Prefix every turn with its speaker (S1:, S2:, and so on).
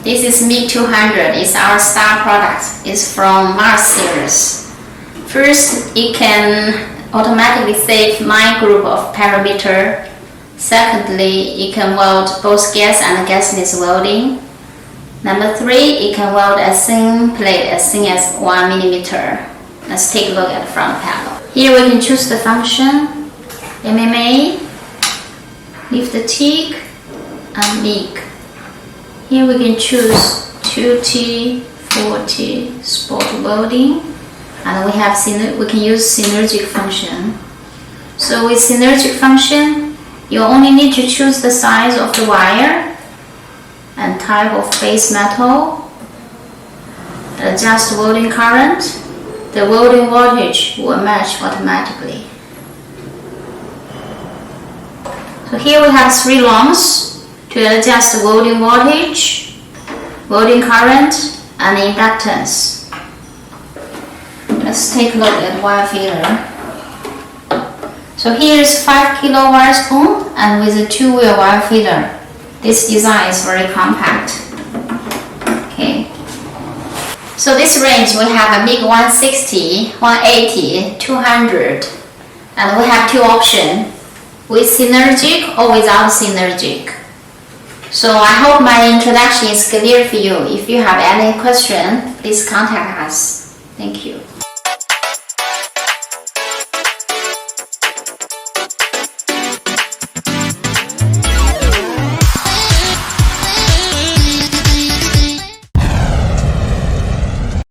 S1: This is MIG 200. It's our star product. It's from Mars series. First, it can automatically save 9 group of parameter. Secondly, it can weld both gas and gasless welding. Number 3, it can weld a thin plate as thin as 1 millimeter. Let's take a look at the front panel. Here we can choose the function, MMA, lift TIG, and MIG. Here we can choose 2T, 4T, spot welding, and we can use synergic function. So with synergic function, you only need to choose the size of the wire and type of base metal, adjust welding current. The welding voltage will match automatically. So here we have 3 longs to adjust the welding voltage, welding current, and inductance. Let's take a look at wire feeder. So here is 5 kilo wire spool and with a 2-wheel wire feeder. This design is very compact. Okay. So this range we have a MIG 160, 180, 200, and we have 2 options, with synergic or without synergic. So I hope my introduction is clear for you. If you have any question, please contact us. Thank you.